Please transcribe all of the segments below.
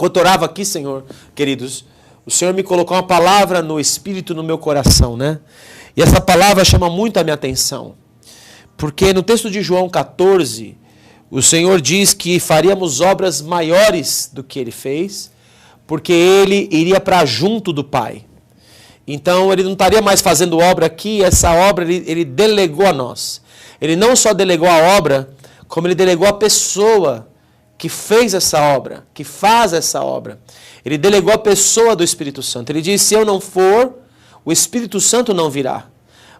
Enquanto orava aqui, Senhor, queridos, o Senhor me colocou uma palavra no Espírito, no meu coração, né? E essa palavra chama muito a minha atenção. Porque no texto de João 14, o Senhor diz que faríamos obras maiores do que Ele fez, porque Ele iria para junto do Pai. Então, Ele não estaria mais fazendo obra aqui, essa obra Ele delegou a nós. Ele não só delegou a obra, como Ele delegou a pessoa que fez essa obra, que faz essa obra. Ele delegou a pessoa do Espírito Santo. Ele disse, se eu não for, o Espírito Santo não virá.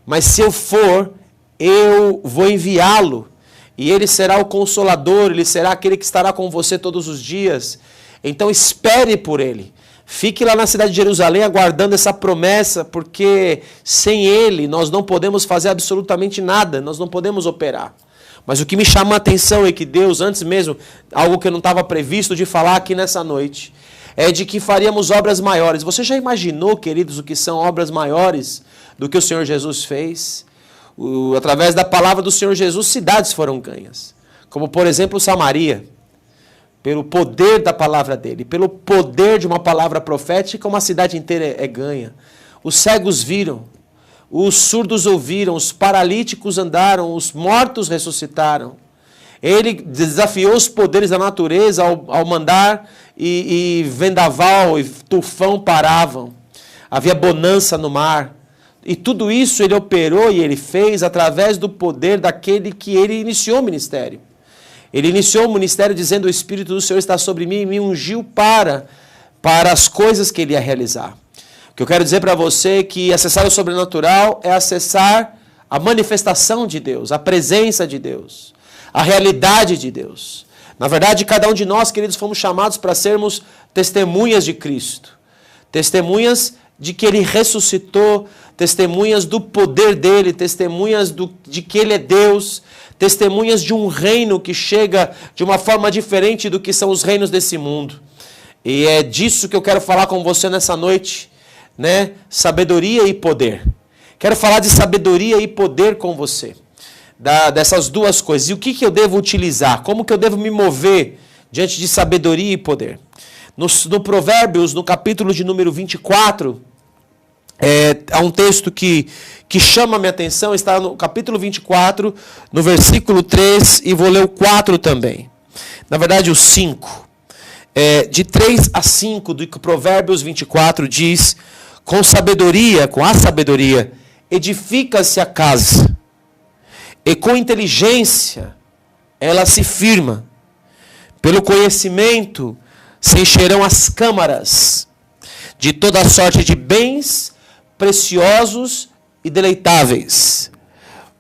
Mas se eu for, eu vou enviá-lo. E ele será o Consolador, ele será aquele que estará com você todos os dias. Então espere por ele. Fique lá na cidade de Jerusalém aguardando essa promessa, porque sem ele nós não podemos fazer absolutamente nada, nós não podemos operar. Mas o que me chama a atenção é que Deus, antes mesmo, algo que eu não estava previsto de falar aqui nessa noite, é de que faríamos obras maiores. Você já imaginou, queridos, o que são obras maiores do que o Senhor Jesus fez? Através da palavra do Senhor Jesus, cidades foram ganhas. Como, por exemplo, Samaria. Pelo poder da palavra dele, pelo poder de uma palavra profética, uma cidade inteira é ganha. Os cegos viram, os surdos ouviram, os paralíticos andaram, os mortos ressuscitaram. Ele desafiou os poderes da natureza ao mandar e vendaval e tufão paravam. Havia bonança no mar. E tudo isso ele operou e ele fez através do poder daquele que ele iniciou o ministério. Ele iniciou o ministério dizendo, o Espírito do Senhor está sobre mim e me ungiu para as coisas que ele ia realizar. O que eu quero dizer para você é que acessar o sobrenatural é acessar a manifestação de Deus, a presença de Deus, a realidade de Deus. Na verdade, cada um de nós, queridos, fomos chamados para sermos testemunhas de Cristo. Testemunhas de que Ele ressuscitou, testemunhas do poder dEle, testemunhas de que Ele é Deus, testemunhas de um reino que chega de uma forma diferente do que são os reinos desse mundo. E é disso que eu quero falar com você nessa noite, né? Sabedoria e poder. Quero falar de sabedoria e poder com você, dessas duas coisas. E o que eu devo utilizar? Como que eu devo me mover diante de sabedoria e poder? No Provérbios, no capítulo de número 24, há um texto que chama a minha atenção, está no capítulo 24, no versículo 3, e vou ler o 4 também. Na verdade, o 5. De 3 a 5, do Provérbios 24, diz, com a sabedoria, edifica-se a casa, e com inteligência ela se firma. Pelo conhecimento se encherão as câmaras de toda sorte de bens preciosos e deleitáveis.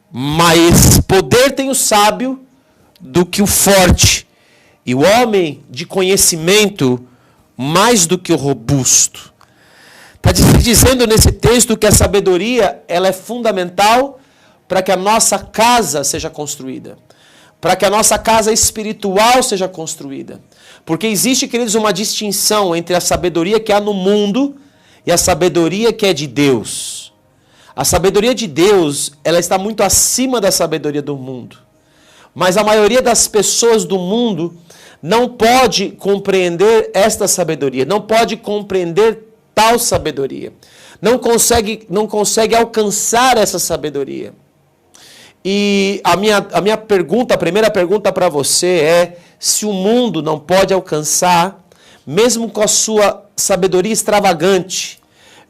Mas poder tem o sábio do que o forte, e o homem de conhecimento mais do que o robusto. Está dizendo nesse texto que a sabedoria ela é fundamental para que a nossa casa seja construída, para que a nossa casa espiritual seja construída. Porque existe, queridos, uma distinção entre a sabedoria que há no mundo e a sabedoria que é de Deus. A sabedoria de Deus, ela está muito acima da sabedoria do mundo. Mas a maioria das pessoas do mundo não pode compreender esta sabedoria, não pode compreender tal sabedoria. Não consegue alcançar essa sabedoria. E a primeira pergunta para você é se o mundo não pode alcançar, mesmo com a sua sabedoria extravagante,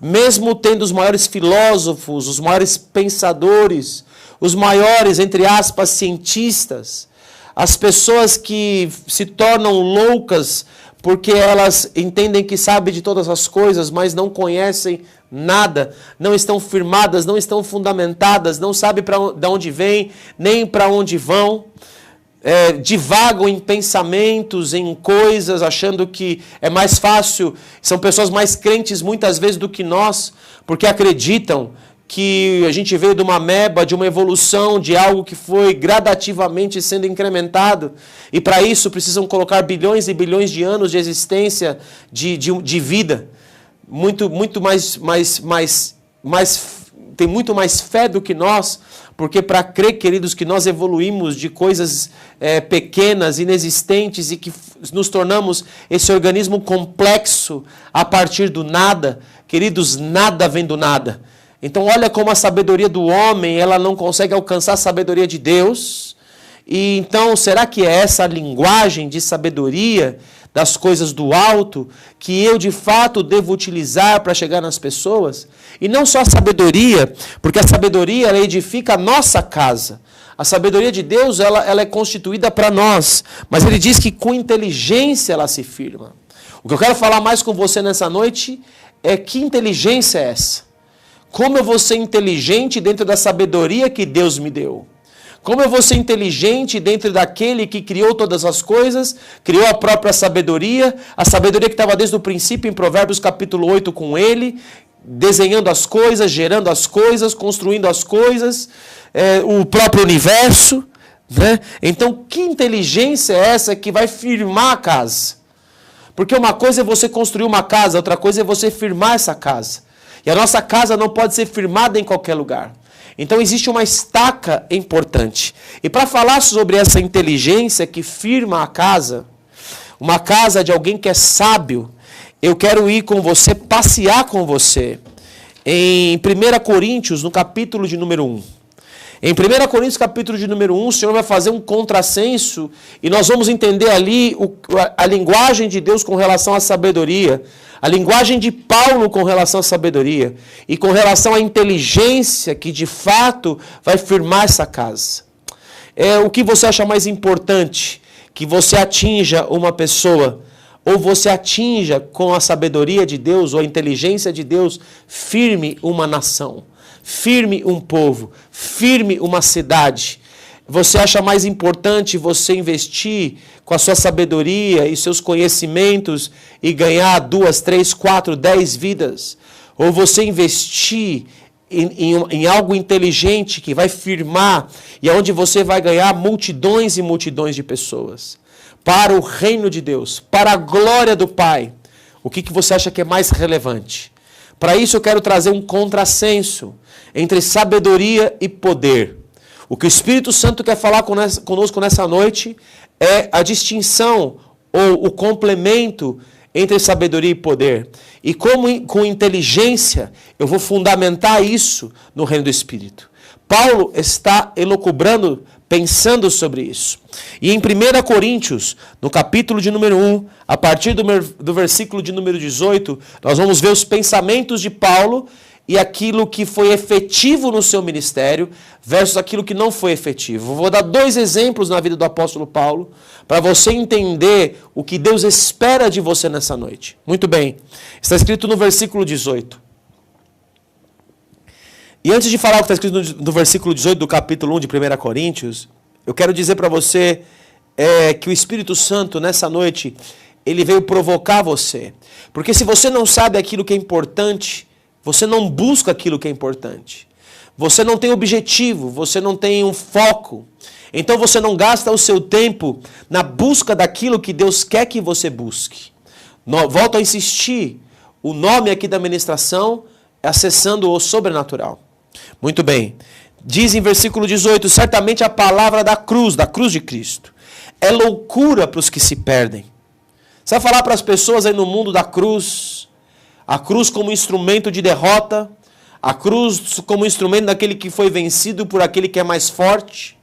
mesmo tendo os maiores filósofos, os maiores pensadores, os maiores, entre aspas, cientistas, as pessoas que se tornam loucas porque elas entendem que sabem de todas as coisas, mas não conhecem nada, não estão firmadas, não estão fundamentadas, não sabem de onde vêm, nem para onde vão, divagam em pensamentos, em coisas, achando que é mais fácil, são pessoas mais crentes muitas vezes do que nós, porque acreditam que a gente veio de uma ameba, de uma evolução, de algo que foi gradativamente sendo incrementado, e para isso precisam colocar bilhões e bilhões de anos de existência, de vida, muito mais tem muito mais fé do que nós, porque para crer, queridos, que nós evoluímos de coisas pequenas, inexistentes e que nos tornamos esse organismo complexo a partir do nada, queridos, nada vem do nada. Então olha como a sabedoria do homem, ela não consegue alcançar a sabedoria de Deus. E então, será que é essa linguagem de sabedoria das coisas do alto que eu de fato devo utilizar para chegar nas pessoas? E não só a sabedoria, porque a sabedoria ela edifica a nossa casa. A sabedoria de Deus ela é constituída para nós, mas ele diz que com inteligência ela se firma. O que eu quero falar mais com você nessa noite é que inteligência é essa? Como eu vou ser inteligente dentro da sabedoria que Deus me deu? Como eu vou ser inteligente dentro daquele que criou todas as coisas, criou a própria sabedoria, a sabedoria que estava desde o princípio em Provérbios capítulo 8 com ele, desenhando as coisas, gerando as coisas, construindo as coisas, o próprio universo, né? Então, que inteligência é essa que vai firmar a casa? Porque uma coisa é você construir uma casa, outra coisa é você firmar essa casa. E a nossa casa não pode ser firmada em qualquer lugar. Então existe uma estaca importante. E para falar sobre essa inteligência que firma a casa, uma casa de alguém que é sábio, eu quero ir com você, passear com você, em 1 Coríntios, no capítulo de número 1. Em 1 Coríntios, capítulo de número 1, o Senhor vai fazer um contrassenso e nós vamos entender ali a linguagem de Deus com relação à sabedoria, a linguagem de Paulo com relação à sabedoria e com relação à inteligência que de fato vai firmar essa casa. O que você acha mais importante? Que você atinja uma pessoa ou você atinja com a sabedoria de Deus ou a inteligência de Deus, firme uma nação, firme um povo, firme uma cidade. Você acha mais importante você investir com a sua sabedoria e seus conhecimentos e ganhar 2, 3, 4, 10 vidas? Ou você investir em algo inteligente que vai firmar e onde você vai ganhar multidões e multidões de pessoas? Para o reino de Deus, para a glória do Pai, o que você acha que é mais relevante? Para isso eu quero trazer um contrassenso entre sabedoria e poder. O que o Espírito Santo quer falar conosco nessa noite é a distinção ou o complemento entre sabedoria e poder. E como com inteligência eu vou fundamentar isso no reino do Espírito. Paulo está elucubrando, pensando sobre isso. E em 1 Coríntios, no capítulo de número 1, a partir do versículo de número 18, nós vamos ver os pensamentos de Paulo e aquilo que foi efetivo no seu ministério versus aquilo que não foi efetivo. Vou dar 2 exemplos na vida do apóstolo Paulo para você entender o que Deus espera de você nessa noite. Muito bem, está escrito no versículo 18. E antes de falar o que está escrito no versículo 18 do capítulo 1 de 1 Coríntios, eu quero dizer para você que o Espírito Santo nessa noite, ele veio provocar você. Porque se você não sabe aquilo que é importante, você não busca aquilo que é importante. Você não tem objetivo, você não tem um foco. Então você não gasta o seu tempo na busca daquilo que Deus quer que você busque. Volto a insistir, o nome aqui da ministração é Acessando o Sobrenatural. Muito bem. Diz em versículo 18, certamente a palavra da cruz de Cristo, é loucura para os que se perdem. Você vai falar para as pessoas aí no mundo da cruz, a cruz como instrumento de derrota, a cruz como instrumento daquele que foi vencido por aquele que é mais forte,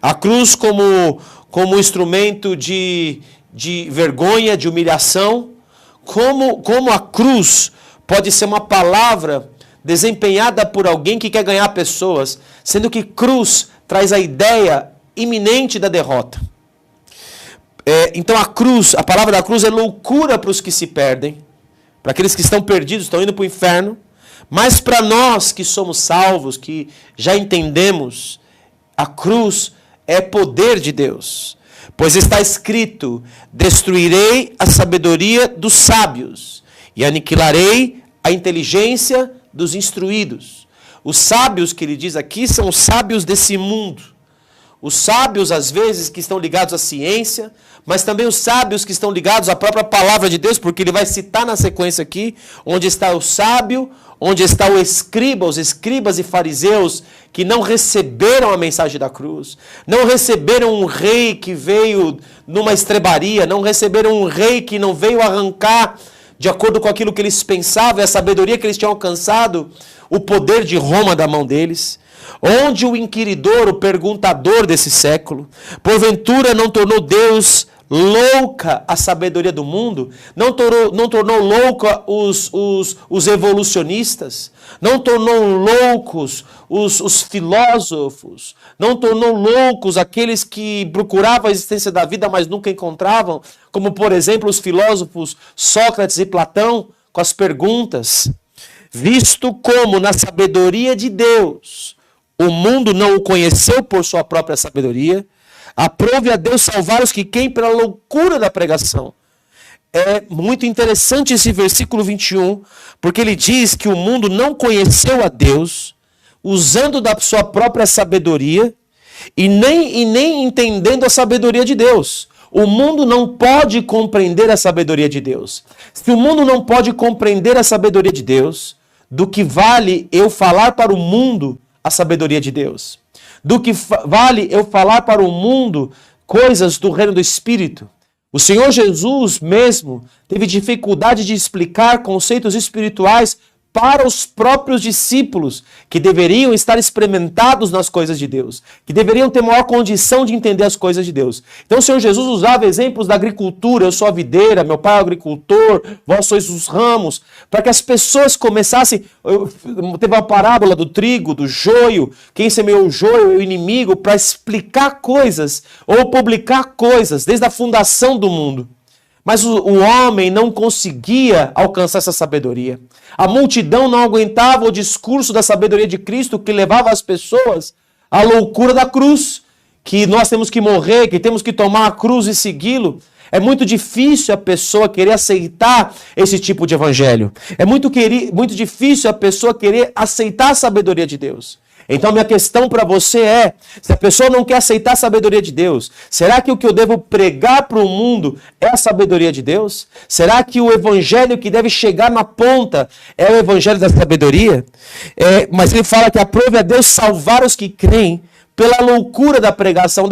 a cruz como instrumento de vergonha, de humilhação. Como a cruz pode ser uma palavra desempenhada por alguém que quer ganhar pessoas, sendo que cruz traz a ideia iminente da derrota. Então a palavra da cruz é loucura para os que se perdem, para aqueles que estão perdidos, estão indo para o inferno, mas para nós que somos salvos, que já entendemos, a cruz é poder de Deus. Pois está escrito, destruirei a sabedoria dos sábios e aniquilarei a inteligência dos instruídos. Os sábios que ele diz aqui são os sábios desse mundo. Os sábios, às vezes, que estão ligados à ciência, mas também os sábios que estão ligados à própria palavra de Deus, porque ele vai citar na sequência aqui, onde está o sábio, onde está o escriba, os escribas e fariseus que não receberam a mensagem da cruz, não receberam um rei que veio numa estrebaria, não receberam um rei que não veio arrancar, de acordo com aquilo que eles pensavam e a sabedoria que eles tinham alcançado, o poder de Roma da mão deles. Onde o inquiridor, o perguntador desse século, porventura não tornou Deus louca a sabedoria do mundo, não tornou louca os evolucionistas, não tornou loucos os filósofos, não tornou loucos aqueles que procuravam a existência da vida, mas nunca encontravam, como por exemplo os filósofos Sócrates e Platão, com as perguntas, visto como na sabedoria de Deus o mundo não o conheceu por sua própria sabedoria, aprove a Deus salvar os que quem pela loucura da pregação. É muito interessante esse versículo 21, porque ele diz que o mundo não conheceu a Deus, usando da sua própria sabedoria, e nem entendendo a sabedoria de Deus. O mundo não pode compreender a sabedoria de Deus. Se o mundo não pode compreender a sabedoria de Deus, do que vale eu falar para o mundo a sabedoria de Deus? Do que vale eu falar para o mundo coisas do reino do Espírito? O Senhor Jesus mesmo teve dificuldade de explicar conceitos espirituais para os próprios discípulos, que deveriam estar experimentados nas coisas de Deus, que deveriam ter maior condição de entender as coisas de Deus. Então o Senhor Jesus usava exemplos da agricultura, eu sou a videira, meu pai é o agricultor, vós sois os ramos, para que as pessoas começassem, teve a parábola do trigo, do joio, quem semeou o joio é o inimigo, para explicar coisas, ou publicar coisas, desde a fundação do mundo. Mas o homem não conseguia alcançar essa sabedoria. A multidão não aguentava o discurso da sabedoria de Cristo que levava as pessoas à loucura da cruz, que nós temos que morrer, que temos que tomar a cruz e segui-lo. É muito difícil a pessoa querer aceitar esse tipo de evangelho. É muito difícil a pessoa querer aceitar a sabedoria de Deus. Então minha questão para você é, se a pessoa não quer aceitar a sabedoria de Deus, será que o que eu devo pregar para o mundo é a sabedoria de Deus? Será que o evangelho que deve chegar na ponta é o evangelho da sabedoria? Mas ele fala que aprove a Deus salvar os que creem pela loucura da pregação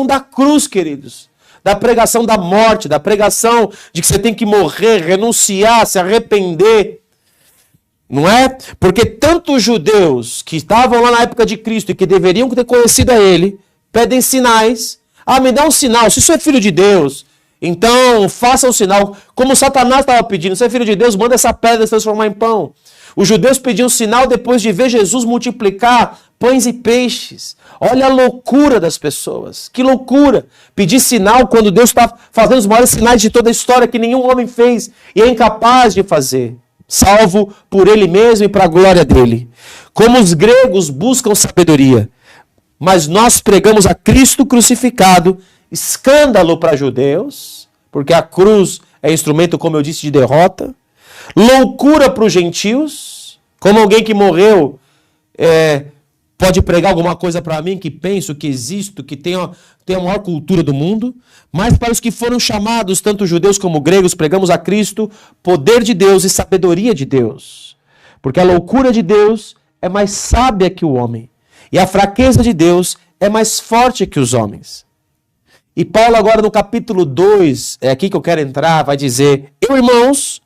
da cruz, queridos. Da pregação da morte, da pregação de que você tem que morrer, renunciar, se arrepender. Não é? Porque tanto os judeus que estavam lá na época de Cristo e que deveriam ter conhecido a ele, pedem sinais. Ah, me dá um sinal. Se isso é filho de Deus, então faça um sinal. Como Satanás estava pedindo, se é filho de Deus, manda essa pedra se transformar em pão. Os judeus pediam sinal depois de ver Jesus multiplicar pães e peixes. Olha a loucura das pessoas. Que loucura. Pedir sinal quando Deus está fazendo os maiores sinais de toda a história que nenhum homem fez e é incapaz de fazer. Salvo por ele mesmo e para a glória dele. Como os gregos buscam sabedoria, mas nós pregamos a Cristo crucificado, escândalo para judeus, porque a cruz é instrumento, como eu disse, de derrota, loucura para os gentios, como alguém que morreu pode pregar alguma coisa para mim, que penso, que existo, que tem a maior cultura do mundo, mas para os que foram chamados, tanto judeus como gregos, pregamos a Cristo, poder de Deus e sabedoria de Deus. Porque a loucura de Deus é mais sábia que o homem, e a fraqueza de Deus é mais forte que os homens. E Paulo agora no capítulo 2, é aqui que eu quero entrar, vai dizer, eu, irmãos,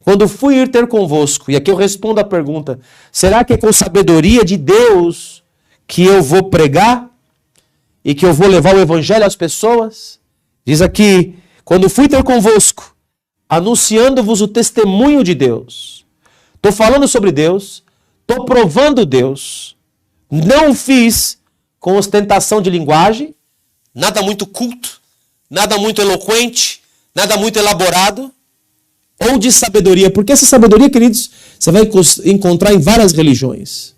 quando fui ir ter convosco, e aqui eu respondo a pergunta, será que é com sabedoria de Deus que eu vou pregar? E que eu vou levar o evangelho às pessoas? Diz aqui, quando fui ter convosco, anunciando-vos o testemunho de Deus. Estou falando sobre Deus, estou provando Deus. Não fiz com ostentação de linguagem, nada muito culto, nada muito eloquente, nada muito elaborado, ou de sabedoria, porque essa sabedoria, queridos, você vai encontrar em várias religiões.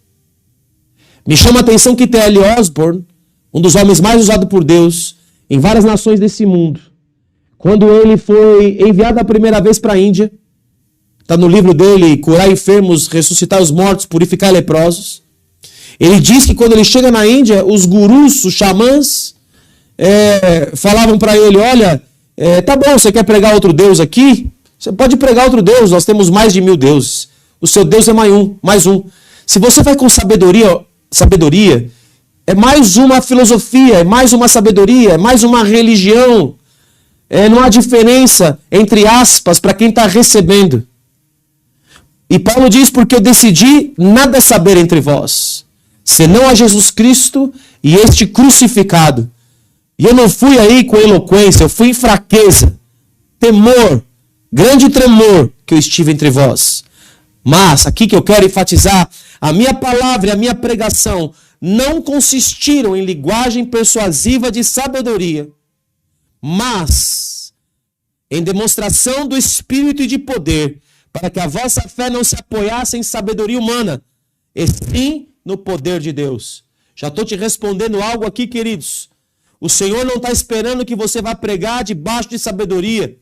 Me chama a atenção que T.L. Osborne, um dos homens mais usados por Deus em várias nações desse mundo, quando ele foi enviado a primeira vez para a Índia, está no livro dele, Curar enfermos, ressuscitar os mortos, purificar leprosos, Ele diz que quando ele chega na Índia, os gurus, os xamãs, falavam para ele, olha, tá bom, você quer pregar outro Deus aqui? Você pode pregar outro Deus, nós temos mais de 1000 deuses. O seu Deus é mais um. Se você vai com sabedoria, é mais uma filosofia, é mais uma sabedoria, é mais uma religião. Não há diferença, entre aspas, para quem está recebendo. E Paulo diz, porque eu decidi nada saber entre vós, senão a Jesus Cristo e este crucificado. E eu não fui aí com eloquência, eu fui em fraqueza, temor, grande tremor que eu estive entre vós. Mas, aqui que eu quero enfatizar, a minha palavra e a minha pregação não consistiram em linguagem persuasiva de sabedoria, mas em demonstração do Espírito e de poder, para que a vossa fé não se apoiasse em sabedoria humana, e sim no poder de Deus. Já estou te respondendo algo aqui, queridos. O Senhor não está esperando que você vá pregar debaixo de sabedoria,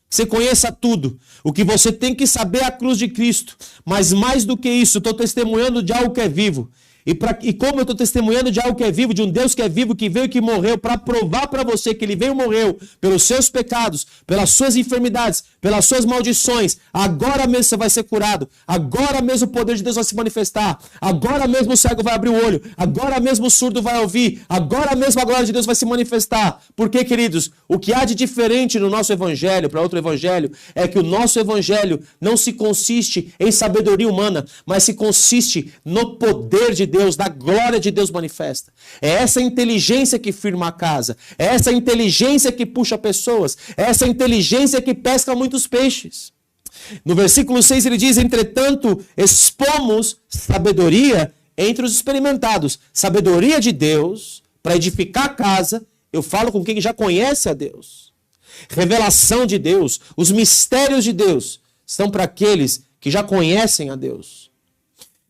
que você conheça tudo. O que você tem que saber é a cruz de Cristo. Mas mais do que isso, estou testemunhando de algo que é vivo. E como eu estou testemunhando de algo que é vivo, de um Deus que é vivo, que veio e que morreu, para provar para você que ele veio e morreu pelos seus pecados, pelas suas enfermidades, pelas suas maldições, agora mesmo você vai ser curado, agora mesmo o poder de Deus vai se manifestar, agora mesmo o cego vai abrir o olho, agora mesmo o surdo vai ouvir, agora mesmo a glória de Deus vai se manifestar. Porque, queridos, o que há de diferente no nosso evangelho para outro evangelho é que o nosso evangelho não se consiste em sabedoria humana, mas se consiste no poder de Deus, da glória de Deus manifesta. É essa inteligência que firma a casa, é essa inteligência que puxa pessoas, é essa inteligência que pesca muitos peixes. No versículo 6 ele diz, entretanto, expomos sabedoria entre os experimentados. Sabedoria de Deus, para edificar a casa, eu falo com quem já conhece a Deus. Revelação de Deus, os mistérios de Deus, são para aqueles que já conhecem a Deus.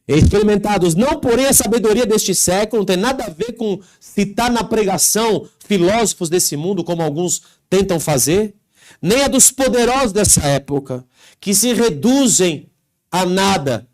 Experimentados, não porém a sabedoria deste século, não tem nada a ver com citar na pregação filósofos desse mundo, como alguns tentam fazer, nem a dos poderosos dessa época, que se reduzem a nada,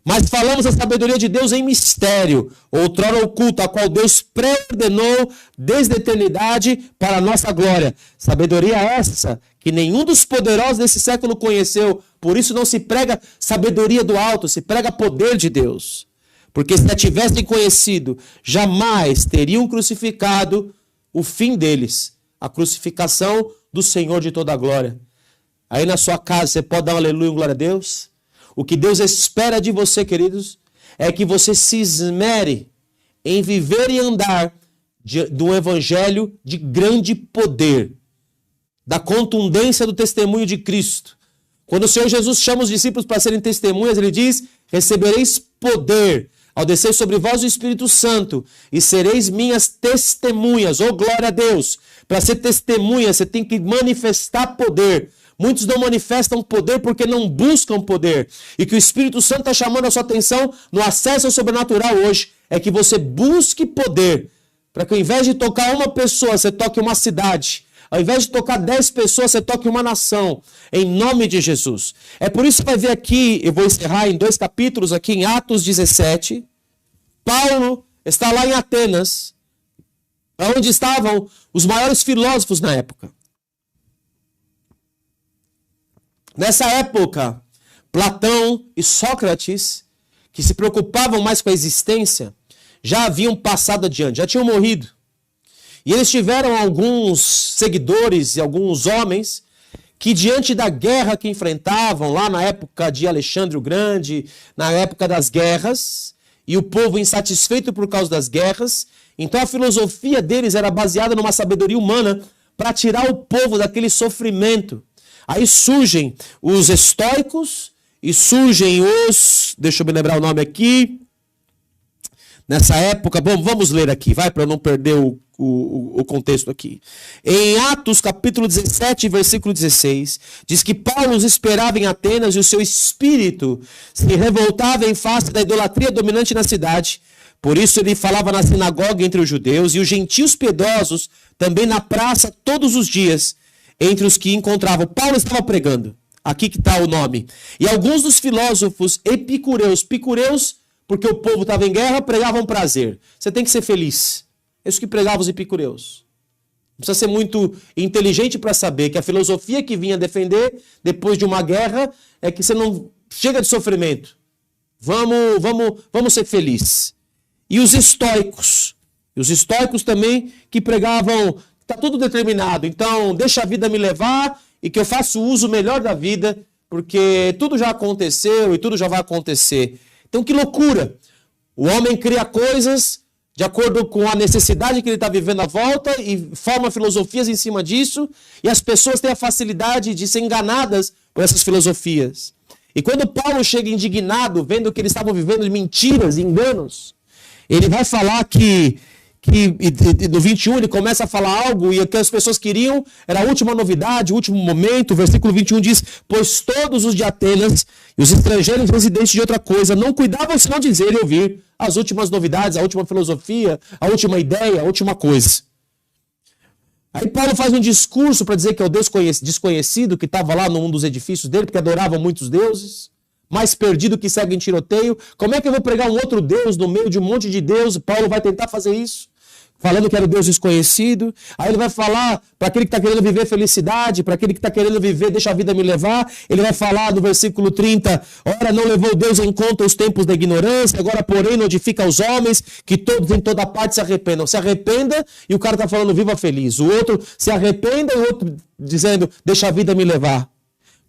mas falamos a sabedoria de Deus em mistério, outrora oculta, a qual Deus preordenou desde a eternidade para a nossa glória. Sabedoria essa que nenhum dos poderosos desse século conheceu. Por isso não se prega sabedoria do alto, se prega poder de Deus. Porque se a tivessem conhecido, jamais teriam crucificado o fim deles, a crucificação do Senhor de toda a glória. Aí na sua casa você pode dar um aleluia e glória a Deus? O que Deus espera de você, queridos, é que você se esmere em viver e andar de um evangelho de grande poder, da contundência do testemunho de Cristo. Quando o Senhor Jesus chama os discípulos para serem testemunhas, ele diz, recebereis poder ao descer sobre vós o Espírito Santo e sereis minhas testemunhas. Oh, glória a Deus! Para ser testemunha, você tem que manifestar poder. Muitos não manifestam poder porque não buscam poder. E que o Espírito Santo está chamando a sua atenção no acesso ao sobrenatural hoje. É que você busque poder. Para que ao invés de tocar uma pessoa, você toque uma cidade. Ao invés de tocar 10 pessoas, você toque uma nação. Em nome de Jesus. É por isso que vai ver aqui, eu vou encerrar em 2 capítulos aqui em Atos 17. Paulo está lá em Atenas, onde estavam os maiores filósofos na época. Nessa época, Platão e Sócrates, que se preocupavam mais com a existência, já haviam passado adiante, já tinham morrido. E eles tiveram alguns seguidores e alguns homens que, diante da guerra que enfrentavam, lá na época de Alexandre o Grande, na época das guerras, e o povo insatisfeito por causa das guerras, então a filosofia deles era baseada numa sabedoria humana para tirar o povo daquele sofrimento. Aí surgem os estoicos e surgem os... Deixa eu me lembrar o nome aqui. Nessa época... Bom, vamos ler aqui, vai, para eu não perder o contexto aqui. Em Atos, capítulo 17, versículo 16, diz que Paulo os esperava em Atenas e o seu espírito se revoltava em face da idolatria dominante na cidade. Por isso ele falava na sinagoga entre os judeus e os gentios piedosos também na praça todos os dias, entre os que encontravam. Paulo estava pregando. Aqui que está o nome. E alguns dos filósofos epicureus. Epicureus, porque o povo estava em guerra, pregavam prazer. Você tem que ser feliz. É isso que pregavam os epicureus. Não precisa ser muito inteligente para saber que a filosofia que vinha defender depois de uma guerra é que você não chega de sofrimento. Vamos ser felizes. E os estoicos. E os estoicos também que pregavam, está tudo determinado, então deixa a vida me levar e que eu faça o uso melhor da vida, porque tudo já aconteceu e tudo já vai acontecer. Então que loucura! O homem cria coisas de acordo com a necessidade que ele está vivendo à volta e forma filosofias em cima disso, e as pessoas têm a facilidade de ser enganadas por essas filosofias. E quando Paulo chega indignado, vendo que eles estavam vivendo de mentiras e enganos, ele vai falar que no 21 ele começa a falar algo e o que as pessoas queriam era a última novidade, o último momento. O versículo 21 diz: pois todos os de Atenas e os estrangeiros residentes de outra coisa não cuidavam senão dizer e ouvir as últimas novidades, a última filosofia, a última ideia, a última coisa. Aí Paulo faz um discurso para dizer que é o Deus desconhecido que estava lá num dos edifícios dele, porque adoravam muitos deuses, mais perdido que segue em tiroteio. Como é que eu vou pregar um outro Deus no meio de um monte de Deus? Paulo vai tentar fazer isso, falando que era o Deus desconhecido. Aí ele vai falar para aquele que está querendo viver felicidade, para aquele que está querendo viver, deixa a vida me levar. Ele vai falar no versículo 30, ora não levou Deus em conta os tempos da ignorância, agora porém notifica aos homens que todos em toda parte se arrependam. Se arrependa e o cara está falando viva feliz. O outro se arrependa e o outro dizendo deixa a vida me levar.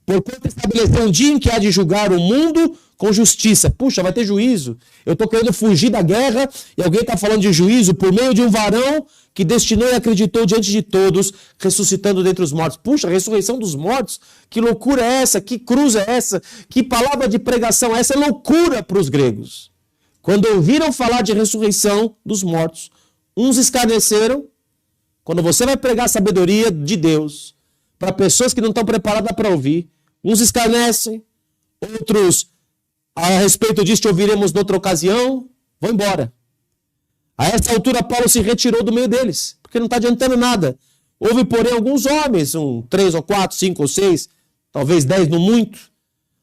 Porquanto estabeleceu um dia em que há de julgar o mundo com justiça. Puxa, vai ter juízo. Eu estou querendo fugir da guerra e alguém está falando de juízo por meio de um varão que destinou e acreditou diante de todos, ressuscitando dentre os mortos. Puxa, a ressurreição dos mortos. Que loucura é essa? Que cruz é essa? Que palavra de pregação é essa? É loucura para os gregos. Quando ouviram falar de ressurreição dos mortos, uns escarneceram. Quando você vai pregar a sabedoria de Deus para pessoas que não estão preparadas para ouvir, uns escarnecem, outros, a respeito disso, te ouviremos noutra ocasião, vão embora. A essa altura, Paulo se retirou do meio deles, porque não está adiantando nada. Houve, porém, alguns homens, 3 ou 4, 5 ou 6, talvez 10 no muito,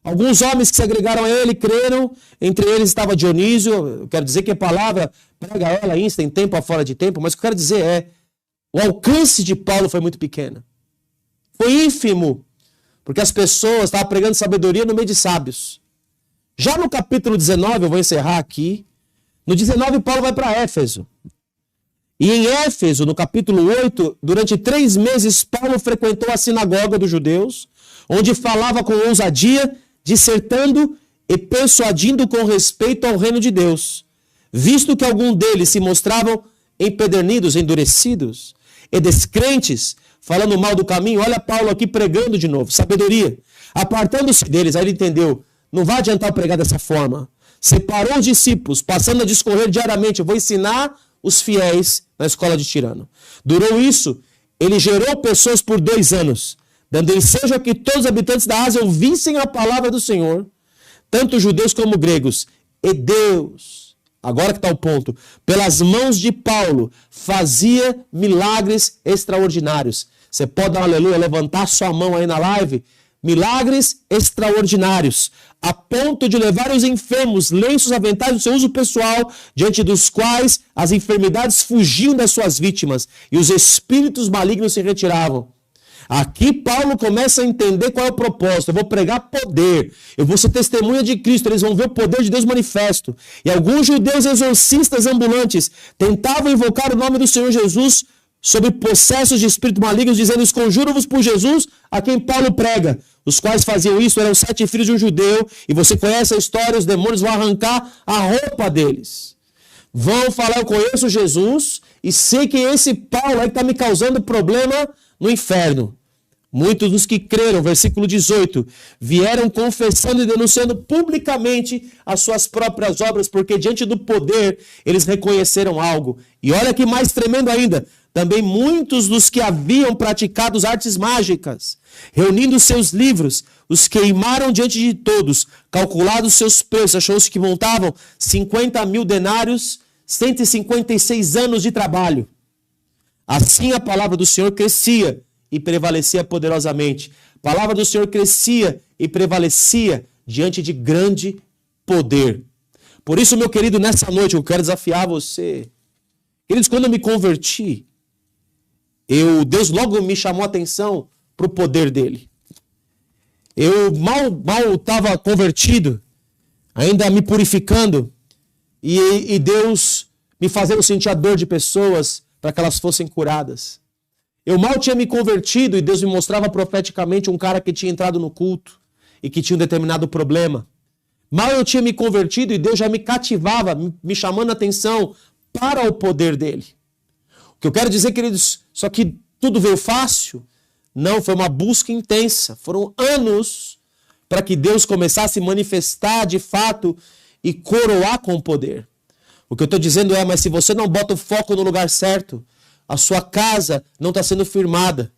alguns homens que se agregaram a ele, creram, entre eles estava Dionísio. Eu quero dizer que a palavra, prega ela, insta em tempo, a fora de tempo, mas o que eu quero dizer é, o alcance de Paulo foi muito pequeno. Foi ínfimo, porque as pessoas estavam pregando sabedoria no meio de sábios. Já no capítulo 19, eu vou encerrar aqui, no 19 Paulo vai para Éfeso. E em Éfeso, no capítulo 8, durante 3 meses, Paulo frequentou a sinagoga dos judeus, onde falava com ousadia, dissertando e persuadindo com respeito ao reino de Deus, visto que alguns deles se mostravam empedernidos, endurecidos e descrentes, falando mal do caminho. Olha Paulo aqui pregando de novo, sabedoria. Apartando-se deles, aí ele entendeu, não vai adiantar pregar dessa forma. Separou os discípulos, passando a discorrer diariamente, eu vou ensinar os fiéis na escola de Tirano. Durou isso, ele gerou pessoas por 2 anos, dando ensejo a que todos os habitantes da Ásia ouvissem a palavra do Senhor, tanto judeus como gregos. E Deus, agora que está o ponto, pelas mãos de Paulo, fazia milagres extraordinários. Você pode dar um aleluia, levantar sua mão aí na live. Milagres extraordinários, a ponto de levar os enfermos, lenços, aventais do seu uso pessoal, diante dos quais as enfermidades fugiam das suas vítimas e os espíritos malignos se retiravam. Aqui Paulo começa a entender qual é o propósito. Eu vou pregar poder, eu vou ser testemunha de Cristo, eles vão ver o poder de Deus manifesto. E alguns judeus exorcistas ambulantes tentavam invocar o nome do Senhor Jesus sobre possessos de espírito malignos, dizendo: esconjuro-vos por Jesus, a quem Paulo prega. Os quais faziam isso eram 7 filhos de um judeu, e você conhece a história, os demônios vão arrancar a roupa deles. Vão falar: eu conheço Jesus, e sei que esse Paulo aí está me causando problema no inferno. Muitos dos que creram, versículo 18, vieram confessando e denunciando publicamente as suas próprias obras, porque diante do poder eles reconheceram algo. E olha que mais tremendo ainda, também muitos dos que haviam praticado artes mágicas, reunindo seus livros, os queimaram diante de todos, calculados seus preços, achou-se que montavam 50.000 denários, 156 anos de trabalho. Assim a palavra do Senhor crescia e prevalecia poderosamente. A palavra do Senhor crescia e prevalecia diante de grande poder. Por isso, meu querido, nessa noite eu quero desafiar você. Queridos, quando eu me converti, Deus logo me chamou a atenção para o poder dele. Eu mal estava convertido, ainda me purificando, e Deus me fazendo sentir a dor de pessoas para que elas fossem curadas. Eu mal tinha me convertido e Deus me mostrava profeticamente um cara que tinha entrado no culto e que tinha um determinado problema. Mal eu tinha me convertido e Deus já me cativava, me chamando a atenção para o poder dele. O que eu quero dizer, queridos, só que tudo veio fácil? Não, foi uma busca intensa. Foram anos para que Deus começasse a se manifestar de fato e coroar com o poder. O que eu estou dizendo é, mas se você não bota o foco no lugar certo, a sua casa não está sendo firmada.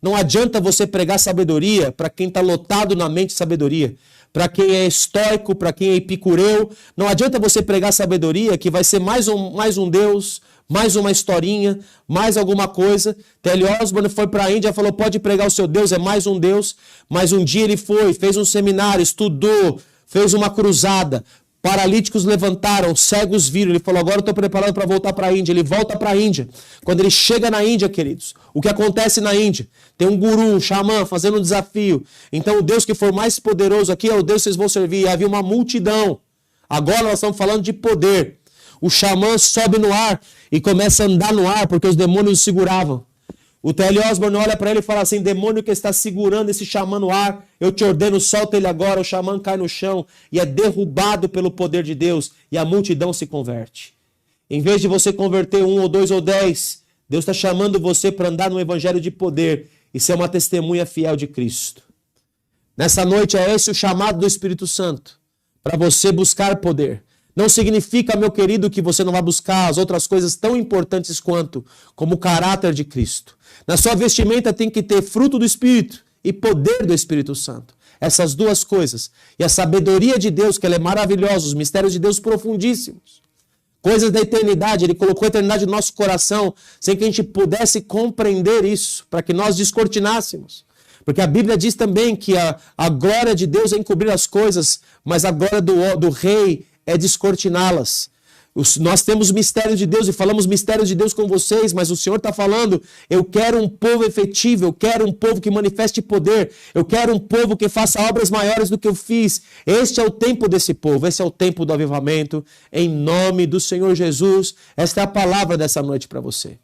Não adianta você pregar sabedoria para quem está lotado na mente de sabedoria. Para quem é estoico, para quem é epicureu. Não adianta você pregar sabedoria que vai ser mais um Deus, mais uma historinha, mais alguma coisa. T.L. Osborne foi para a Índia e falou, pode pregar o seu Deus, é mais um Deus. Mas um dia ele foi, fez um seminário, estudou, fez uma cruzada. Paralíticos levantaram, cegos viram. Ele falou, agora eu estou preparado para voltar para a Índia. Ele volta para a Índia. Quando ele chega na Índia, queridos, o que acontece na Índia? Tem um guru, um xamã, fazendo um desafio. Então o Deus que for mais poderoso aqui é o Deus que vocês vão servir. E havia uma multidão. Agora nós estamos falando de poder. O xamã sobe no ar e começa a andar no ar porque os demônios o seguravam. O T.L. Osborne olha para ele e fala assim, demônio que está segurando esse xamã no ar, eu te ordeno, solta ele agora. O xamã cai no chão e é derrubado pelo poder de Deus e a multidão se converte. Em vez de você converter 1 ou 2 ou 10, Deus está chamando você para andar no evangelho de poder e ser uma testemunha fiel de Cristo. Nessa noite é esse o chamado do Espírito Santo, para você buscar poder. Não significa, meu querido, que você não vai buscar as outras coisas tão importantes quanto, como o caráter de Cristo. Na sua vestimenta tem que ter fruto do Espírito e poder do Espírito Santo. Essas duas coisas. E a sabedoria de Deus, que ela é maravilhosa, os mistérios de Deus profundíssimos. Coisas da eternidade, Ele colocou a eternidade no nosso coração, sem que a gente pudesse compreender isso, para que nós descortinássemos. Porque a Bíblia diz também que a glória de Deus é encobrir as coisas, mas a glória do rei é descortiná-las. Nós temos mistérios de Deus e falamos mistérios de Deus com vocês, mas o Senhor está falando, eu quero um povo efetivo, eu quero um povo que manifeste poder, eu quero um povo que faça obras maiores do que eu fiz. Este é o tempo desse povo, esse é o tempo do avivamento, em nome do Senhor Jesus. Esta é a palavra dessa noite para você.